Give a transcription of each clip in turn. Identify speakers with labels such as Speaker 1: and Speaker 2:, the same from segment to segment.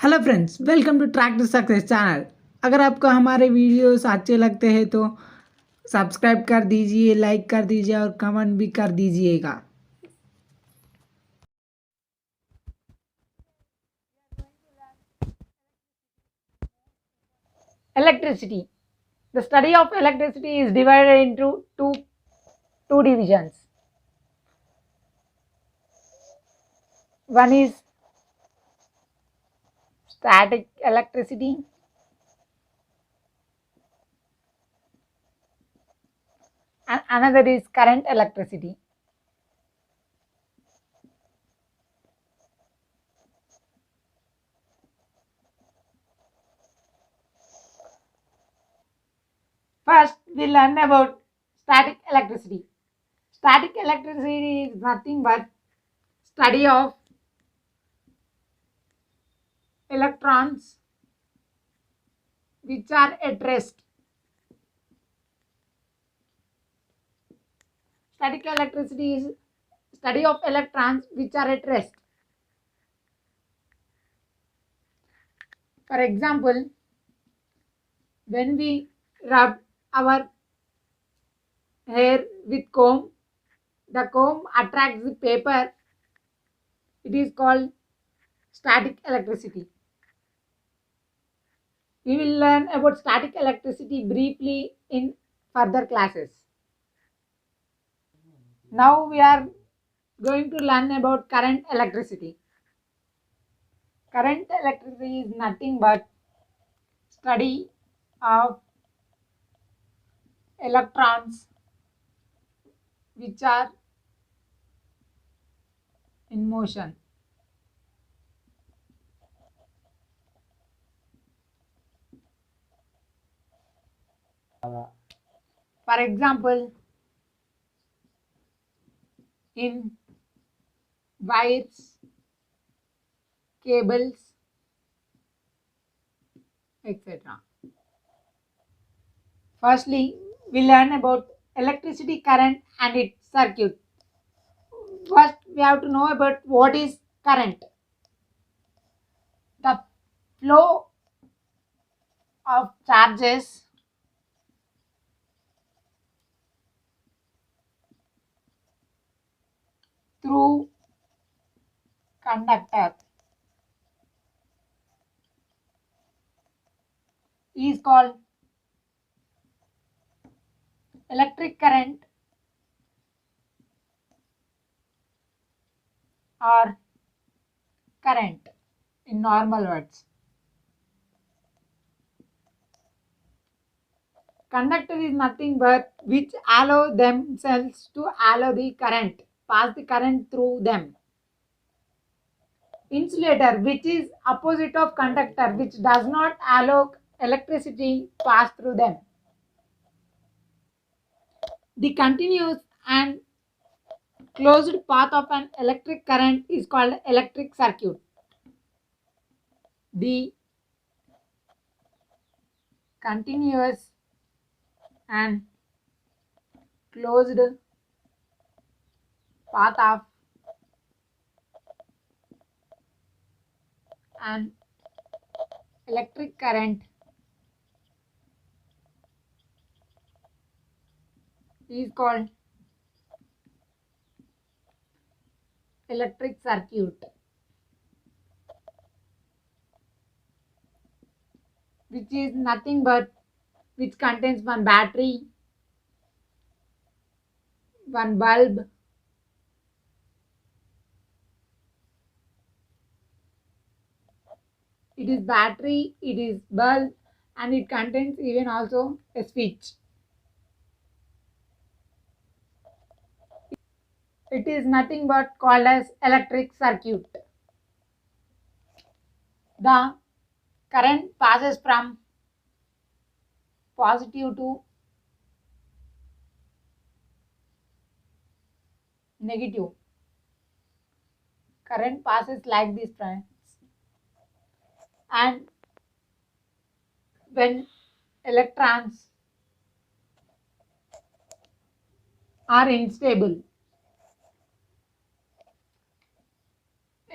Speaker 1: Hello friends, welcome to track to success channel. अगर आपको हमारे वीडियोस अच्छे लगते हैं तो सब्सक्राइब कर दीजिए, लाइक कर दीजिए और कमेंट भी कर दीजिएगा।
Speaker 2: Electricity. The study of electricity is divided into two divisions. One is static electricity and another is current electricity. First, we learn about static electricity. Static electricity is nothing but study of electrons which are at rest. Static electricity is study of electrons which are at rest. For example, when we rub our hair with comb, the comb attracts the paper. It is called static electricity. We will learn about static electricity briefly in further classes. Now we are going to learn about current electricity. Current electricity is nothing but study of electrons which are in motion. For example, in wires, cables, etc. Firstly, we learn about electricity current and its circuit. First, we have to know about what is current. The flow of charges through conductor is called electric current or current in normal words. Conductor is nothing but which allow themselves to allow the current, pass the current through them. Insulator, which is opposite of conductor, which does not allow electricity pass through them. The continuous and closed path of an electric current is called electric circuit. The continuous and closed path of an electric current is called electric circuit, which is nothing but which contains one battery, one bulb, it is battery, it is bulb, and it contains even also a switch. It is nothing but called as electric circuit. The current passes from positive to negative. Current passes like this, friends. And when electrons are unstable,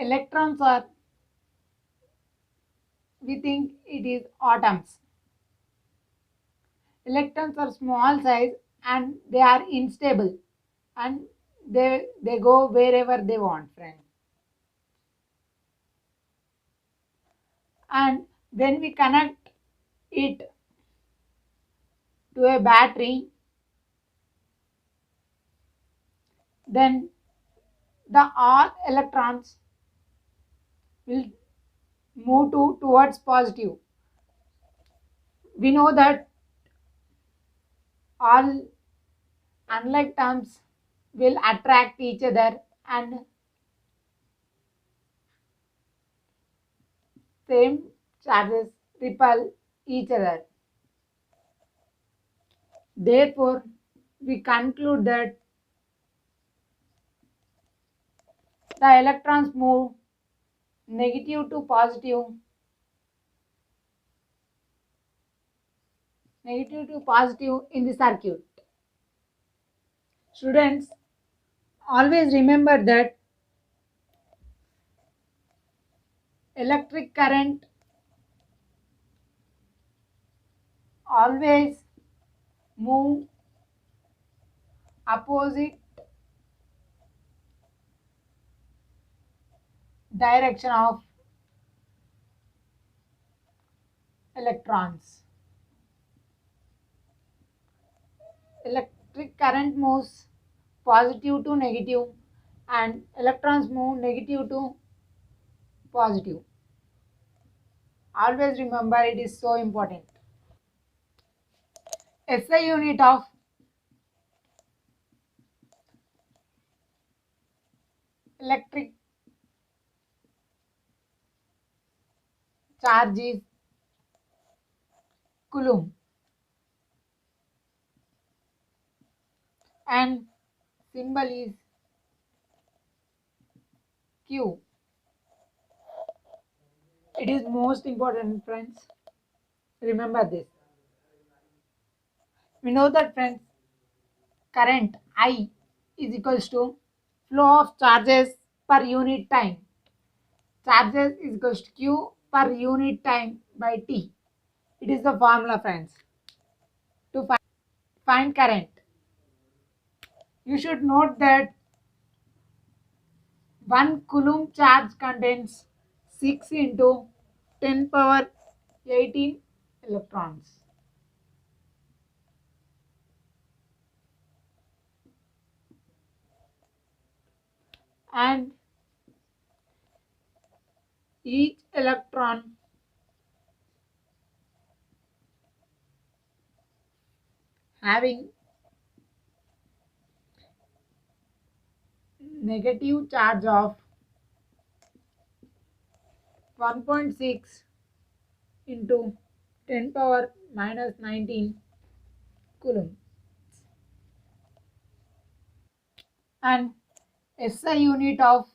Speaker 2: electrons are we think it is atoms. Electrons are small size and they are unstable and they go wherever they want, friends. And when we connect it to a battery, then the all electrons will move towards positive. We know that all unlike terms will attract each other and same charges repel each other. Therefore, we conclude that the electrons move negative to positive in the circuit. Students, always remember that electric current always move opposite direction of electrons. Electric current moves positive to negative and electrons move negative to positive. Always remember, it is so important. SI unit of electric charge is Coulomb and symbol is Q. It is most important, friends. Remember this. We know that, friends, current I is equals to flow of charges per unit time. Charges is equals to Q per unit time by T. It is the formula, friends, to find current. You should note that 1 Coulomb charge contains 6 into 10 power 18 electrons. And each electron having negative charge of 1.6 into 10 power minus 19 Coulomb. And SI unit of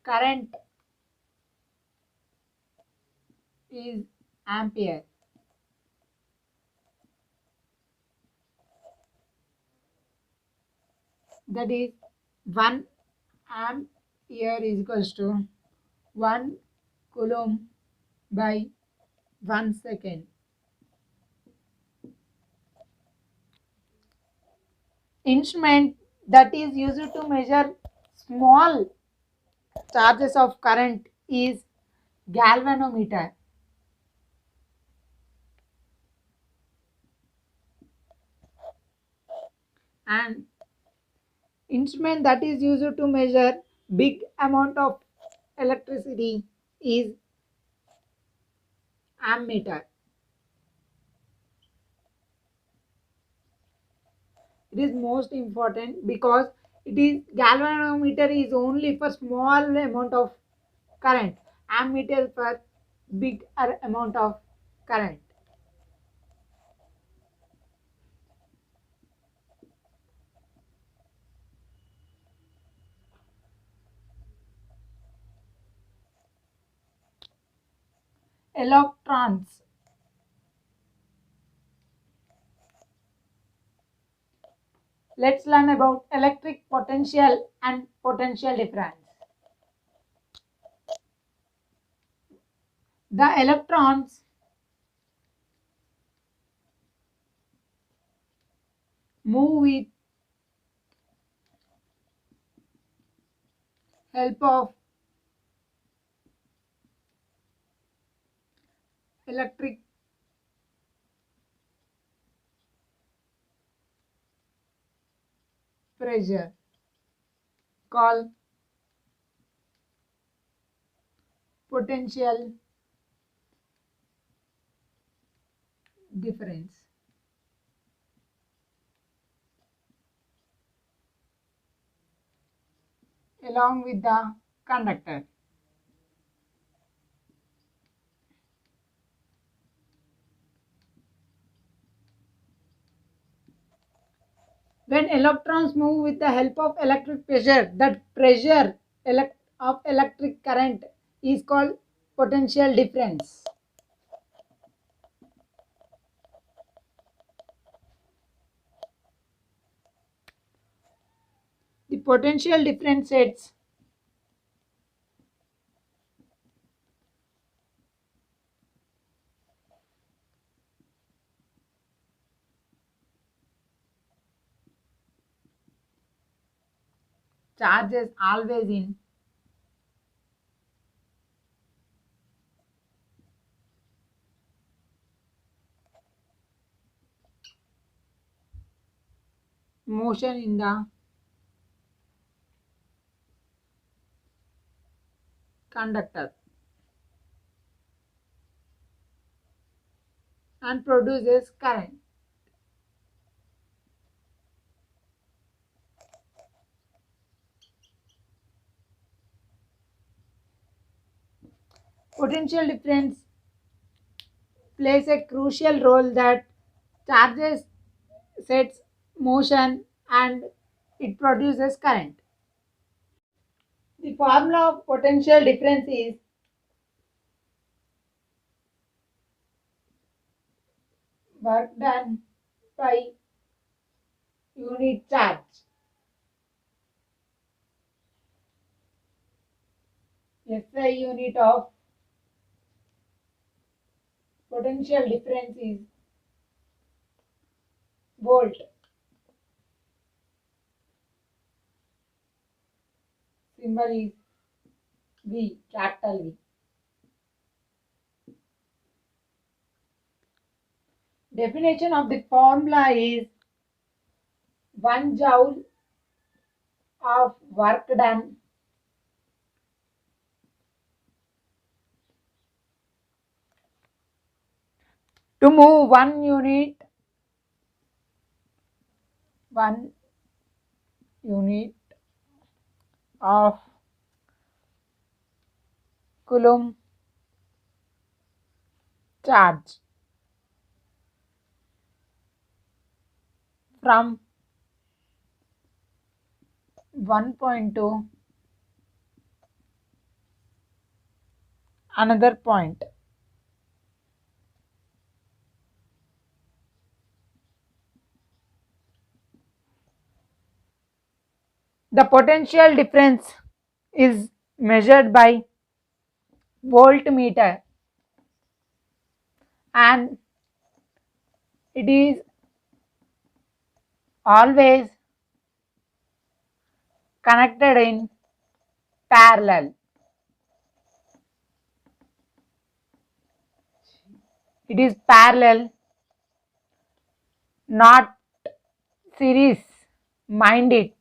Speaker 2: current is ampere. That is 1 ampere is equals to 1 Coulomb by 1 second. Instrument that is used to measure small charges of current is galvanometer. And instrument that is used to measure big amount of electricity is ammeter. It is most important because it is galvanometer is only for small amount of current, ammeter for big amount of current. Electrons. Let's learn about electric potential and potential difference. The electrons move with help of electric pressure called potential difference. Along with the conductor. When electrons move with the help of electric pressure, that pressure of electric current is called potential difference. The potential difference sets charges always in motion in the conductor and produces current. Potential difference plays a crucial role that charges sets motion and it produces current. The formula of potential difference is work done by unit charge. SI unit of potential difference is volt. Symbol is V, capital V. Definition of the formula is 1 joule of work done to move 1 unit of Coulomb charge from one point to another point. The potential difference is measured by voltmeter and it is always connected in parallel. It is parallel, not series. Mind it.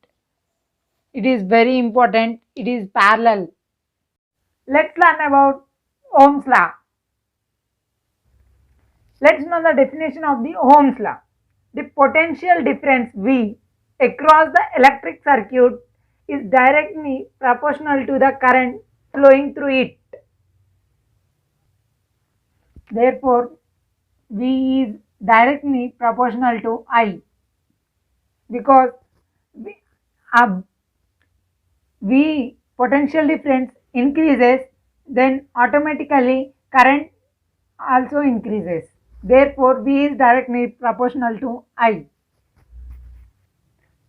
Speaker 2: It is very important. It is parallel. Let's learn about Ohm's law. Let's know the definition of the Ohm's law. The potential difference V across the electric circuit is directly proportional to the current flowing through it. Therefore, V is directly proportional to I because V potential difference increases, then automatically current also increases. Therefore, V is directly proportional to I.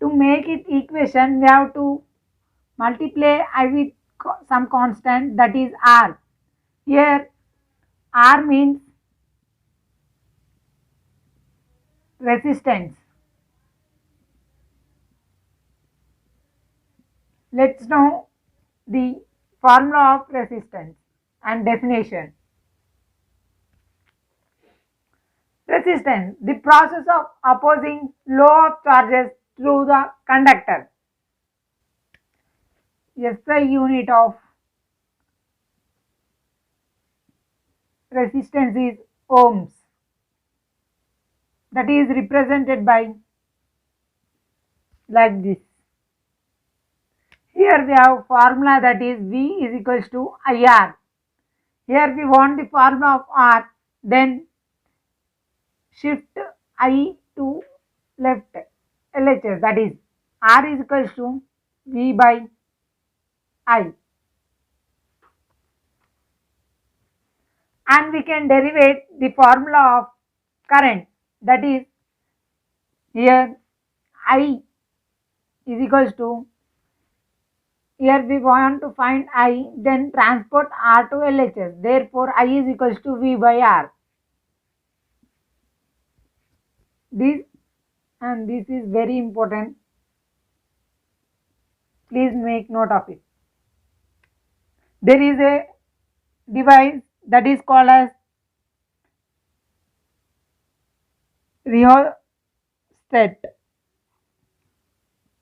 Speaker 2: To make it equation, we have to multiply I with some constant, that is R. Here R means resistance. Let's know the formula of resistance and definition. Resistance, the process of opposing flow of charges through the conductor. SI unit of resistance is ohms. That is represented by like this. Here we have formula, that is V is equals to IR. Here we want the formula of R, then shift I to left LHS, that is R is equals to V by I, and we can derive the formula of current, that is here I is equals to, here we want to find I, then transport R to LHS, therefore I is equals to V by R. This and this is very important, please make note of it. There is a device that is called as rheostat.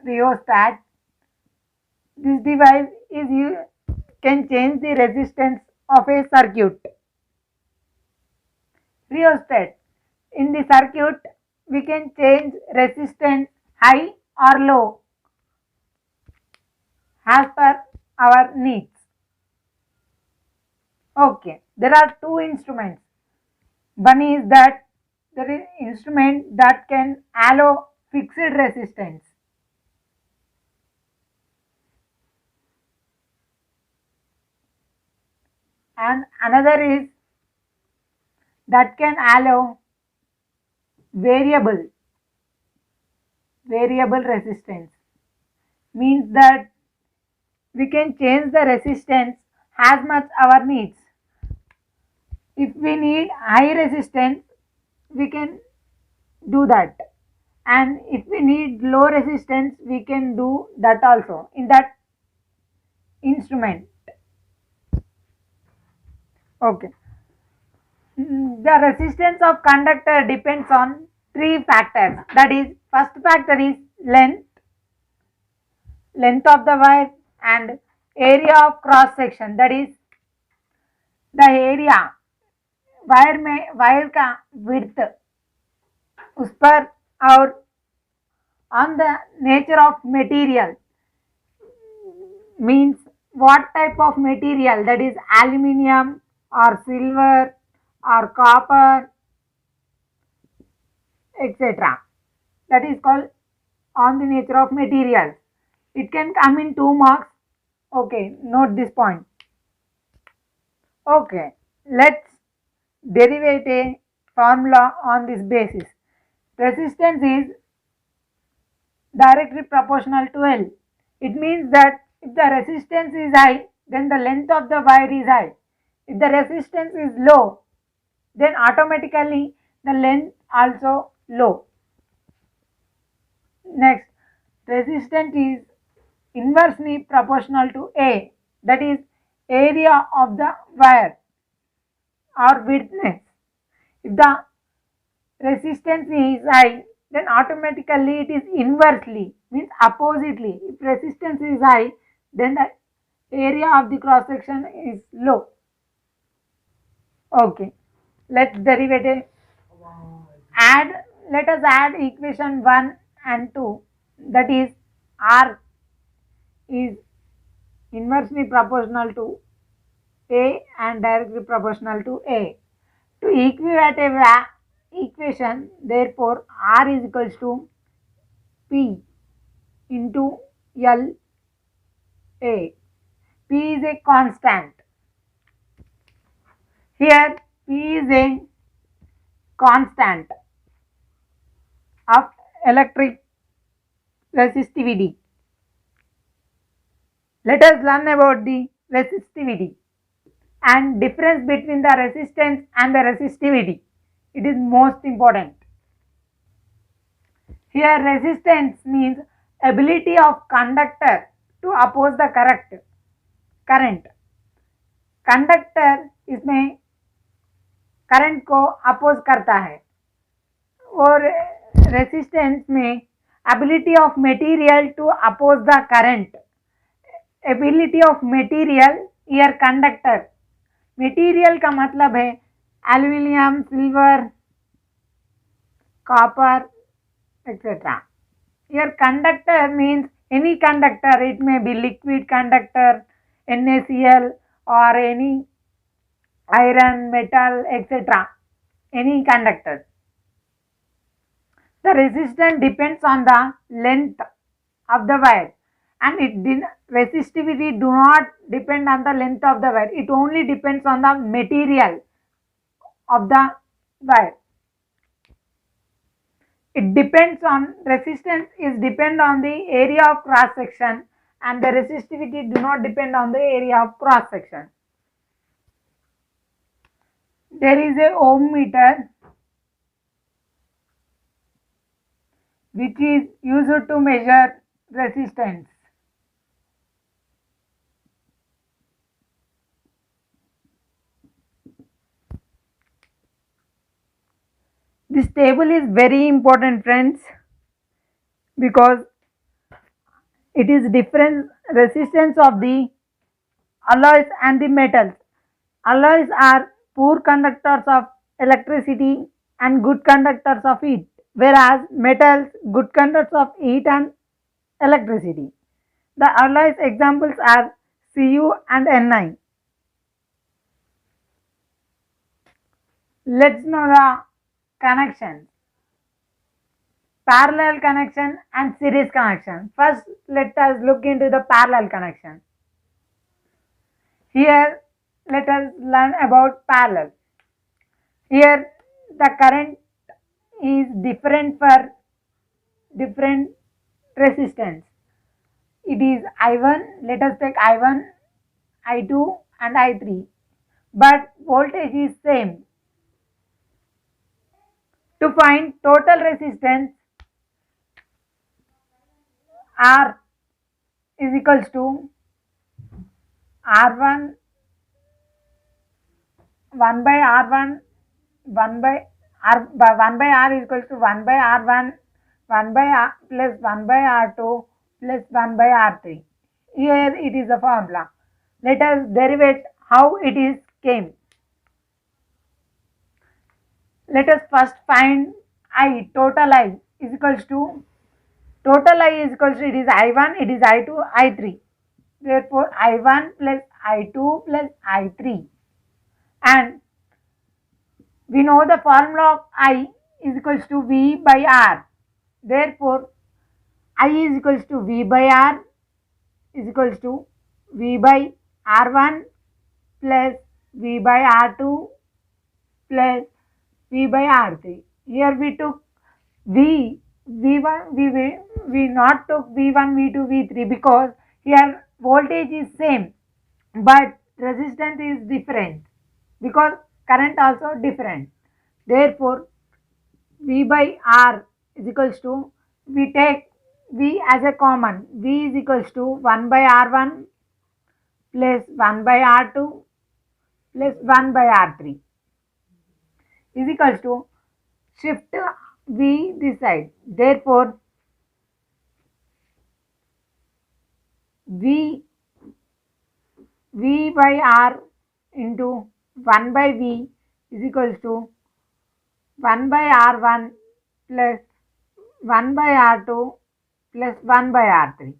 Speaker 2: Rheostat. This device is can change the resistance of a circuit. Rheostat. In the circuit, we can change resistance high or low as per our needs. Okay, there are two instruments. One is that there is instrument that can allow fixed resistance. And another is that can allow variable resistance, means that we can change the resistance as much our needs. If we need high resistance, we can do that, and if we need low resistance, we can do that also in that instrument. Okay. The resistance of conductor depends on three factors, that is first factor is length of the wire, and area of cross section, that is the area wire का width, उस पर, और on the nature of material, means what type of material, that is aluminium or silver or copper, etc. That is called on the nature of material. It can come in 2 marks. Okay, note this point. Okay, let's derive a formula on this basis. Resistance is directly proportional to L. It means that if the resistance is high, then the length of the wire is high. If the resistance is low, then automatically the length also low. Next, resistance is inversely proportional to A, that is area of the wire or widthness. If the resistance is high, then automatically it is inversely, means oppositely. If resistance is high, then the area of the cross section is low. Okay, let's derive let us add equation 1 and 2, that is R is inversely proportional to A and directly proportional to A. To equate a equation, therefore R is equals to P into L A. P is a constant. Here P is a constant of electric resistivity. Let us learn about the resistivity. and difference between the resistance and the resistivity. It is most important. Here resistance means ability of conductor to oppose the current. Conductor इसमें current को oppose करता है और resistance में ability of material to oppose the current. Ability of material either conductor. Material का मतलब है aluminium, silver, copper etcetera. Either conductor means any conductor. It may be liquid conductor, NaCl, or any iron, metal, etc. Any conductor. The resistance depends on the length of the wire, and resistivity do not depend on the length of the wire. It only depends on the material of the wire. It depends on resistance is depend on the area of cross section, and the resistivity do not depend on the area of cross section. There is a ohm meter which is used to measure resistance. This table is very important, friends, because it is different resistance of the alloys and the metals. Alloys are poor conductors of electricity and good conductors of heat, whereas metals good conductors of heat and electricity. The alloys examples are Cu and Ni. Let's know the connections. Parallel connection and series connection. First, let us look into the parallel connection. Here, let us learn about parallel. Here, the current is different for different resistance. It is I1, let us take I1, I2 and I3, but voltage is same. To find total resistance, R is equals to R1 1 by R1 1 by R is equals to 1 by R1 1 by R plus 1 by R2 plus 1 by R3. Here it is the formula. Let us derive how it is came. Let us first find I, total I is equals to, total I is equals to, it is I1, it is I2, I3. Therefore, I1 plus I2 plus I3. And we know the formula of I is equals to V by R. Therefore, I is equals to V by R is equals to V by R1 plus V by R2 plus V by R3. Here we took V1, we not took V1, V2, V3 because here voltage is same but resistance is different because current also different. Therefore, V by R is equals to, we take V as a common. V is equals to 1 by R1 plus 1 by R2 plus 1 by R3 is equals to, shift V this side. Therefore, V by R into 1 by V is equals to 1 by R1 plus 1 by R2 plus 1 by R3.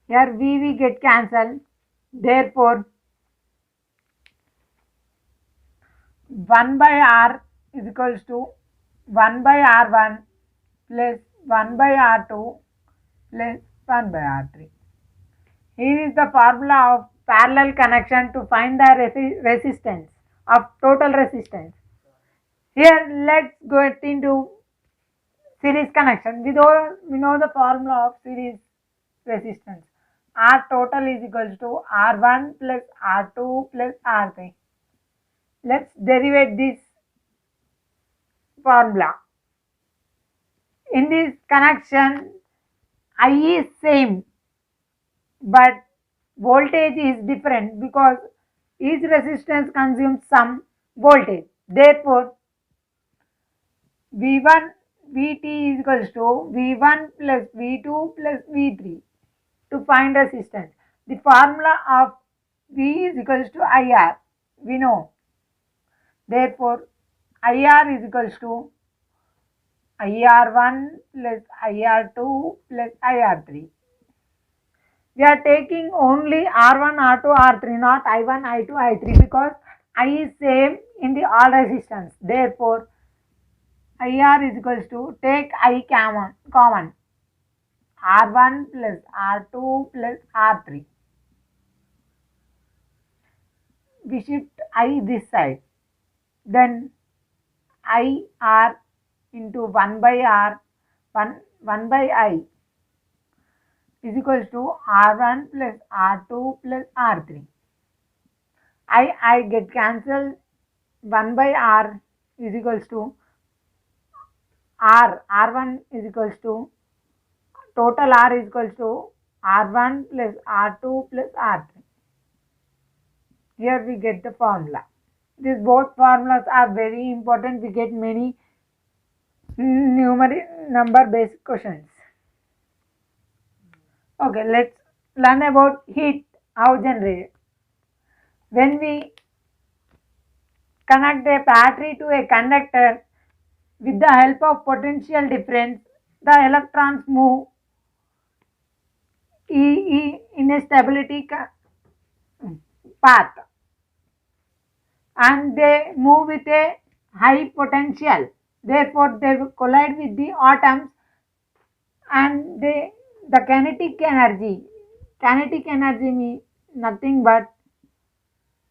Speaker 2: Here V get cancelled. Therefore, 1 by R is equals to 1 by R1 plus 1 by R2 plus 1 by R3. Here is the formula of parallel connection to find the resistance of total resistance. Here let's go into series connection. We know the formula of series resistance. R total is equals to R1 plus R2 plus R3. Let's derive this formula. In this connection, I is same, but voltage is different because each resistance consumes some voltage. Therefore, V1 Vt is equals to V1 plus V2 plus V3 to find resistance. The formula of V is equals to IR. We know. Therefore, IR is equals to IR1 plus IR2 plus IR3. We are taking only R1, R2, R3, not I1, I2, I3 because I is same in the all resistance. Therefore, IR is equals to take I common R1 plus R2 plus R3. We shift I this side. Then IR into 1 by R 1 by I is equals to R1 plus R2 plus R3. I get cancelled. 1 by R is equals to R1 is equals to total R is equals to R1 plus R2 plus R3. Here we get the formula. These both formulas are very important. We get many number based questions. Okay, let's learn about heat, how generated. When we connect a battery to a conductor with the help of potential difference, the electrons move in a stability path and they move with a high potential. Therefore, they will collide with the atoms and the kinetic energy means nothing but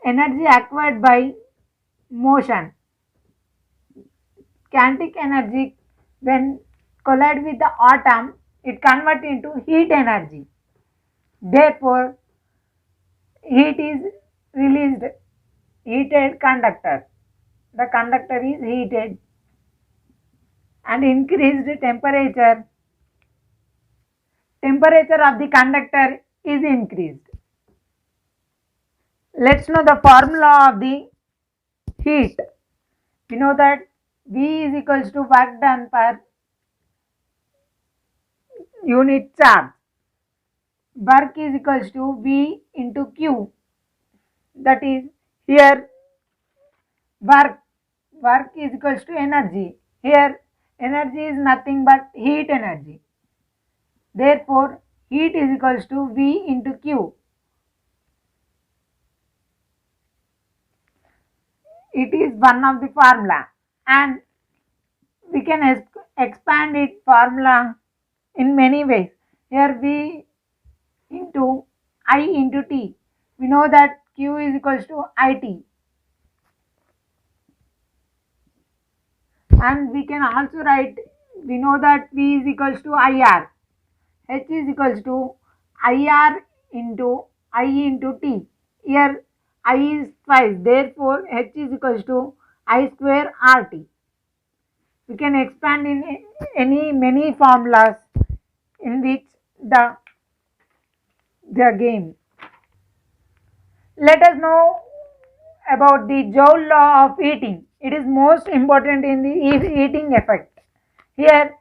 Speaker 2: energy acquired by motion. Kinetic energy when collide with the atom, it convert into heat energy. Therefore, heat is released, heated conductor. The conductor is heated and increased temperature of the conductor is increased. Let's know the formula of the heat. We know that V is equals to work done per unit charge. Work is equals to V into Q. That is here work is equals to energy. Here energy is nothing but heat energy. Therefore, heat is equals to V into Q. It is one of the formula and we can expand it formula in many ways. Here V into I into T. We know that Q is equals to IT. And we can also write, we know that V is equals to IR. H is equals to IR into I into T. Here I is twice, therefore H is equals to I square RT. We can expand in many formulas in which the game. Let us know about the Joule law of heating. It is most important in the heating effect. Here,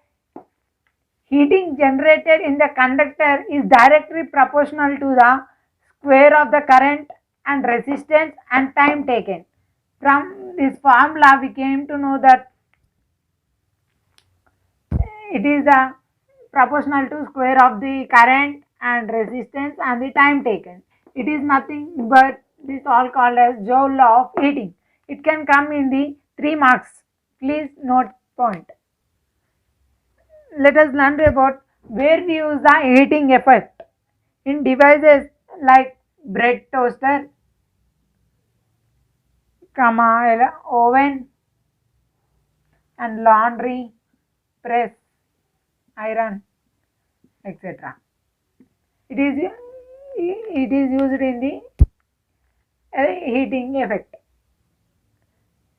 Speaker 2: heating generated in the conductor is directly proportional to the square of the current and resistance and time taken. From this formula, we came to know that it is proportional to square of the current and resistance and the time taken. It is nothing but this all called as Joule law of heating. It can come in the 3 marks. Please note point. Let us learn about where we use the heating effect in devices like bread toaster, oven and laundry, press, iron, etc. It is used in the heating effect.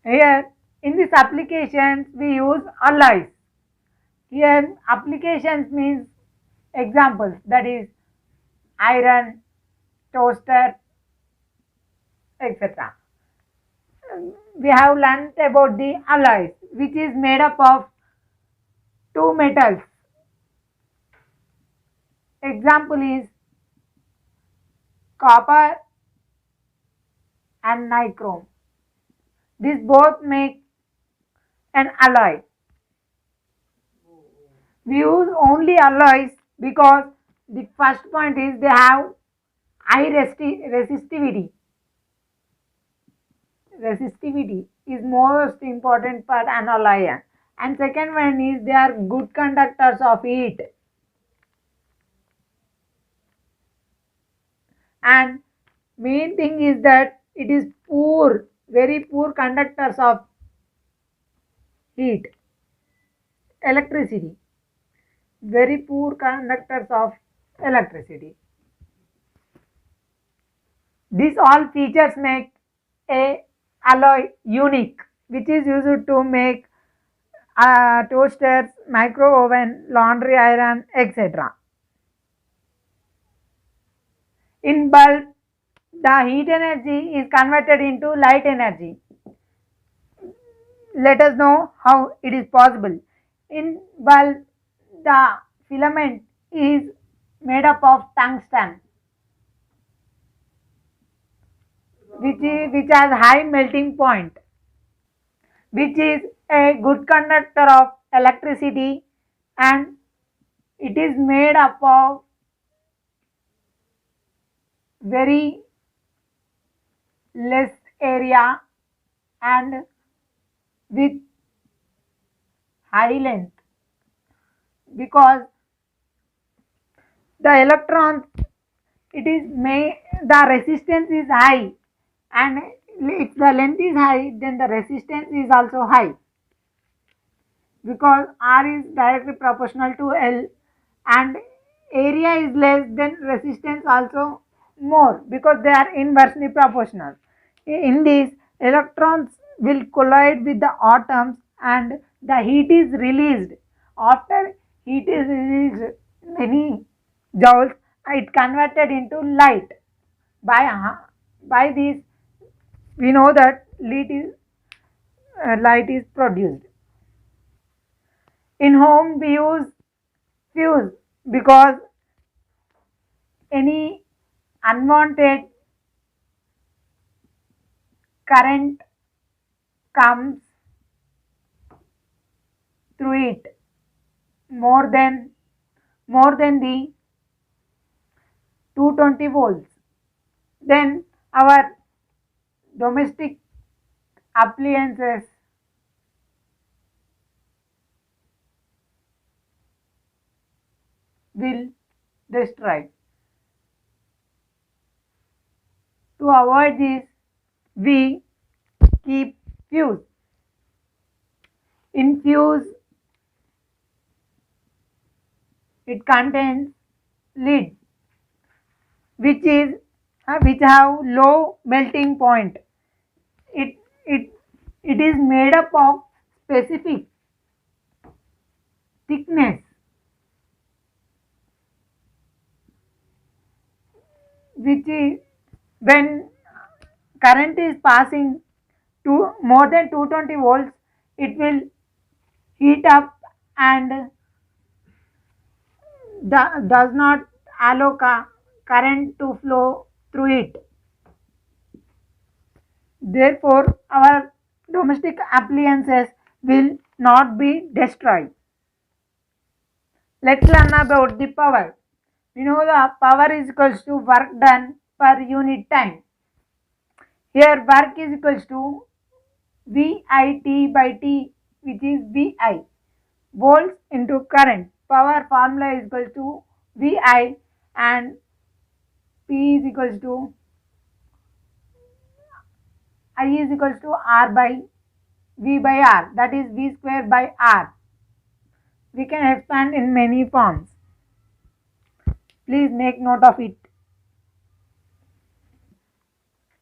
Speaker 2: Here in this applications we use alloys. Here applications means examples, that is iron, toaster, etc. We have learnt about the alloys, which is made up of two metals. Example is copper and nichrome. These both make an alloy. We use only alloys because the first point is they have high resistivity. Resistivity is most important for an alloy. And second one is they are good conductors of heat. And main thing is that it is poor, very poor conductors of heat, electricity, very poor conductors of electricity. These all features make a alloy unique, which is used to make toasters, micro oven, laundry iron, etc. In bulb, the heat energy is converted into light energy. Let us know how it is possible. In bulb, the filament is made up of tungsten, which has high melting point, which is a good conductor of electricity, and it is made up of very less area and with high length, because the electrons, it is may the resistance is high, and if the length is high then the resistance is also high, because R is directly proportional to L, and area is less then resistance also more, because they are inversely proportional. In this, electrons will collide with the atoms and the heat is released. After heat is released many joules, it converted into light. By this we know that light is produced. In home we use fuse because any unwanted current comes through it more than the 220 volts, then our domestic appliances will destroy. To avoid this, we keep fuse. In fuse, it contains lead, which have low melting point. It it it is made up of specific thickness, which is when current is passing to more than 220 volts, it will heat up and does not allow current to flow through it. Therefore, our domestic appliances will not be destroyed. Let's learn about the power. We know the power is equals to work done per unit time. Here work is equals to VIT by T, which is VI, volts into current. Power formula is equal to VI, and P is equals to I is equals to R by V by R, that is V square by R. We can expand in many forms. Please make note of it.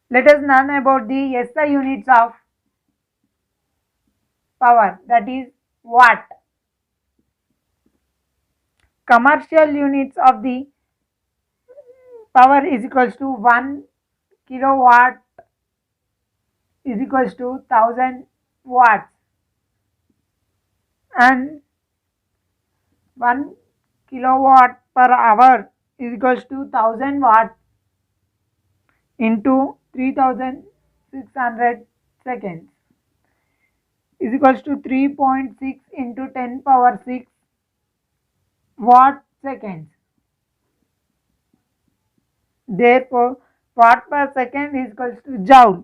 Speaker 2: Let us learn about the SI units of power, that is watt. Commercial units of the power is equals to 1 kilowatt is equals to 1000 watts, and 1 kilowatt per hour is equals to 1000 watt into 3600 seconds is equals to 3.6 into 10 power 6 watt seconds. Therefore, watt per second is equals to joule.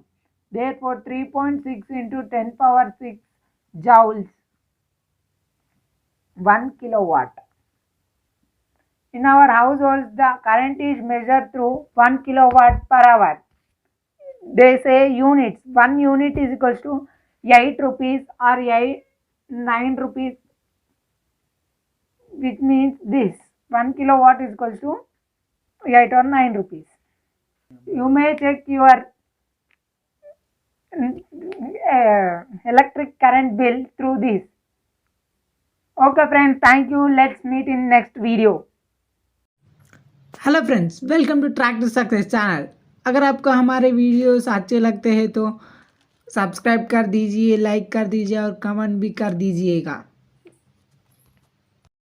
Speaker 2: Therefore, 3.6 into 10 power 6 joules, 1 kilowatt. In our households, the current is measured through 1 kilowatt per hour. They say units. 1 unit is equals to 8 rupees or 9 rupees, which means this 1 kilowatt is equals to 8 or 9 rupees. You may check your electric current bill through this. Okay friends, thank you. Let's meet in next video.
Speaker 1: Hello friends, welcome to track to success channel. अगर आपको हमारे videos अच्छे लगते हैं तो subscribe कर दीजिए, like कर दीजिए और कमेंट भी कर दीजिएगा।